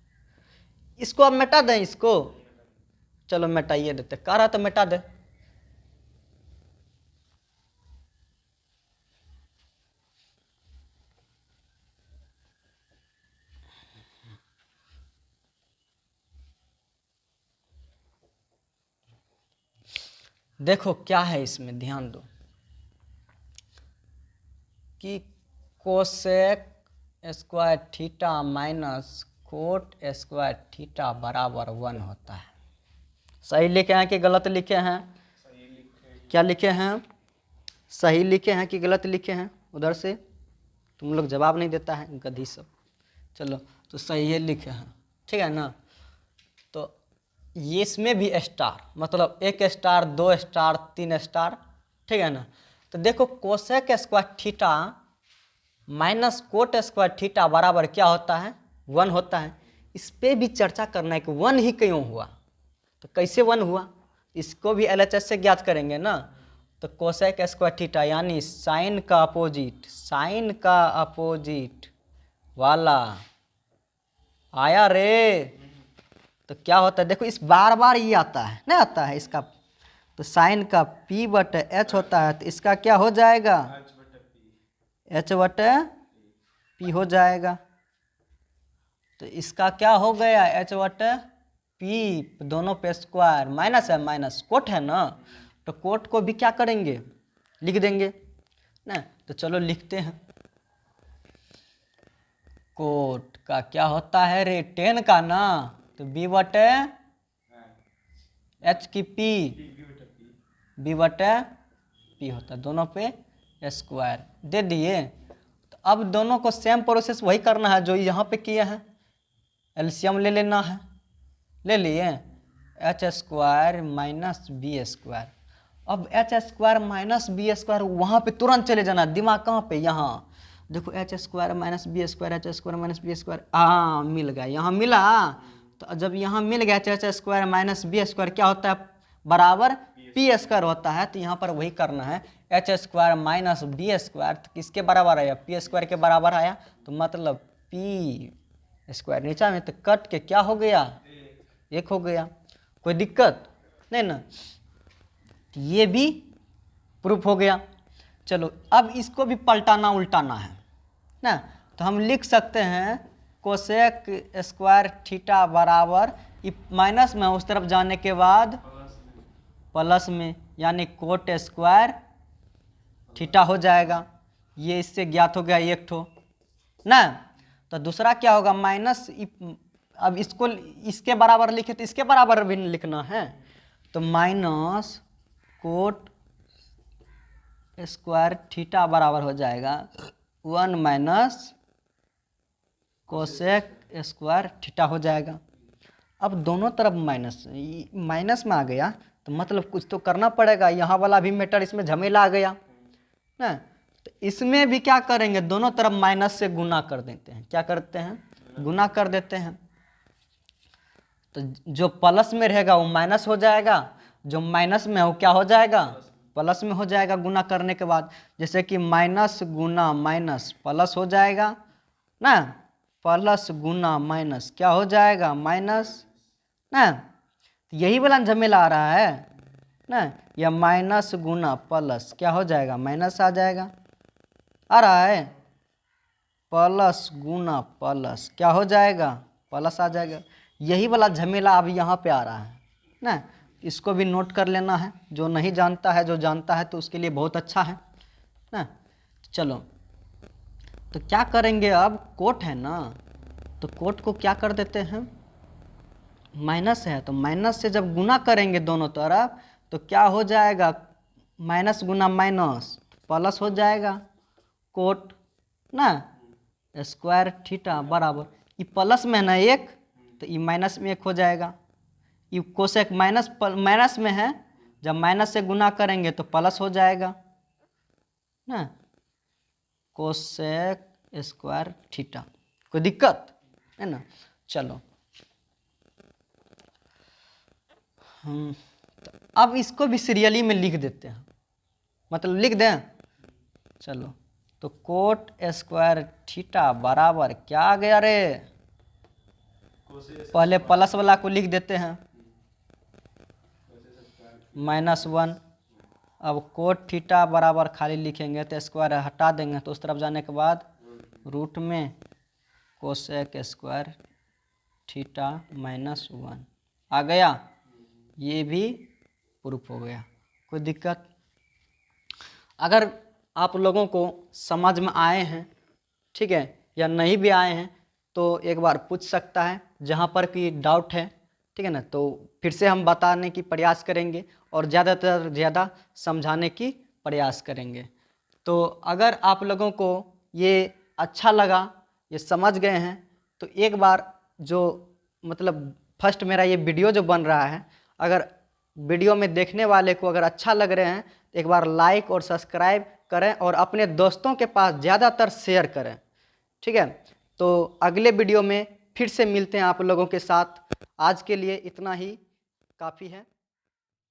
इसको अब मिटा दें इसको। चलो मिटाइए देते, कह रहा तो मिटा दे। देखो क्या है इसमें, ध्यान दो कि cosec square theta minus cot square theta बराबर 1 होता है। सही लिखे हैं कि गलत लिखे हैं? क्या लिखे हैं? सही लिखे हैं कि गलत लिखे हैं? उधर से तुम लोग जवाब नहीं देता है, गधी सब। चलो तो सही है लिखे हैं, ठीक है ना? तो ये इसमें भी स्टार, मतलब 1 स्टार 2 स्टार 3 स्टार, ठीक है ना? तो देखो cosec square theta minus cot square theta बराबर क्या होता है? 1 होता है। इस पे भी चर्चा करना है कि 1 ही क्यों हुआ, तो कैसे 1 हुआ, इसको भी LHS से ज्ञात करेंगे ना। तो कोसेक स्क्वायर थीटा यानी साइन का अपोजिट, साइन का अपोजिट वाला आया रे। तो क्या होता है? देखो इस बार बार ये आता है, नहीं आता है इसका, तो साइन का P बटे H होता है, तो इसका क्या हो जाएगा? H बटे P हो जाएगा। तो इसका क्या हो गया? H बटे P, दोनों पे स्क्वायर, माइनस है, माइनस कोट है ना, तो कोट को भी क्या करेंगे? लिख देंगे ना। तो चलो लिखते हैं। कोट का क्या होता है रे? 10 का ना, तो B बटे H की P, B बटे P होता है, दोनों पे स्क्वायर दे दिए। तो अब दोनों को सेम प्रोसेस वही करना है जो यहाँ पे किए हैं, एलसीएम ले लेना है। ले लिए H square minus B square. अब H square minus B square वहाँ पे तुरंत चले जाना, दिमाग कहाँ पे? यहाँ देखो H square minus B square, H square minus B square, हाँ मिल गया, यहाँ मिला। तो जब यहाँ मिल गया H square minus B square क्या होता है? बराबर पी स्क्वायर होता है। तो यहाँ पर वही करना है, H square minus B square किसके बराबर आया? पी स्क्वायर के बराबर आया, तो मतलब पी स्क्वायर नीचे में, तो कट के क्या हो गया? 1 हो गया। कोई दिक्कत नहीं ना? ये भी प्रूफ हो गया। चलो अब इसको भी पलटाना उल्टाना है ना, तो हम लिख सकते हैं कोसेक स्क्वायर थीटा बराबर माइनस में उस तरफ जाने के बाद प्लस में, यानी कोट स्क्वायर थीटा हो जाएगा। ये इससे ज्ञात हो गया 1 ठो ना। तो दूसरा क्या होगा? माइनस, अब इसको इसके बराबर लिखे तो इसके बराबर भी लिखना है, तो माइनस कोट स्क्वायर थीटा बराबर हो जाएगा 1 माइनस कोसेक स्क्वायर थीटा हो जाएगा। अब दोनों तरफ माइनस, माइनस में आ गया तो मतलब कुछ तो करना पड़ेगा, यहाँ वाला भी मैटर इसमें झमेला आ गया ना। तो इसमें भी क्या करेंगे? दोनों तरफ माइनस से गुना कर देते हैं। क्या करते हैं? गुना कर देते हैं। तो जो प्लस में रहेगा वो माइनस हो जाएगा, जो माइनस में है वो क्या हो जाएगा? प्लस में हो जाएगा गुना करने के बाद। जैसे कि माइनस गुना माइनस प्लस हो जाएगा ना, प्लस गुना माइनस क्या हो जाएगा? माइनस ना। यही वाला झमेला आ रहा है ना, या माइनस गुना प्लस क्या हो जाएगा? माइनस आ जाएगा। आ रहा है प्लस गुना प्लस क्या हो जाएगा? प्लस आ जाएगा। यही वाला झमेला अब यहाँ पे आ रहा है ना, इसको भी नोट कर लेना है। जो नहीं जानता है, जो जानता है तो उसके लिए बहुत अच्छा है ना। चलो तो क्या करेंगे? अब कोट है ना, तो कोट को क्या कर देते हैं? माइनस है तो माइनस से जब गुना करेंगे दोनों तरफ तो क्या हो जाएगा? माइनस गुना माइनस प्लस हो जाएगा कोट ना स्क्वायर थीटा बराबर, ये प्लस में है ना 1, तो ये माइनस में 1 हो जाएगा। ये कोसेक माइनस माइनस में है, जब माइनस से गुना करेंगे तो प्लस हो जाएगा ना, कोसेक स्क्वायर थीटा। कोई दिक्कत है ना? चलो तो अब इसको भी सीरियली में लिख देते हैं, मतलब लिख दें। चलो, तो कोट स्क्वायर थीटा बराबर क्या आ गया रे? पहले प्लस वाला को लिख देते हैं -1। अब कोट थीटा बराबर खाली लिखेंगे तो स्क्वायर हटा देंगे, तो उस तरफ जाने के बाद रूट में कोसेक स्क्वायर थीटा -1 आ गया। ये भी प्रूफ हो गया। कोई दिक्कत? अगर आप लोगों को समझ में आए हैं, ठीक है, या नहीं भी आए हैं तो एक बार पूछ सकता है, जहाँ पर कि डाउट है, ठीक है ना, तो फिर से हम बताने की प्रयास करेंगे और ज़्यादातर ज़्यादा समझाने की प्रयास करेंगे। तो अगर आप लोगों को ये अच्छा लगा, ये समझ गए हैं, तो एक बार जो मतलब फर्स्ट मेरा ये वीडियो जो बन रहा है, अगर वीडियो में देखने वाले को अगर अच्छा लग रहे हैं तो एक बार लाइक और सब्सक्राइब करें और अपने दोस्तों के पास ज़्यादातर शेयर करें, ठीक है। तो अगले वीडियो में फिर से मिलते हैं आप लोगों के साथ। आज के लिए इतना ही काफ़ी है।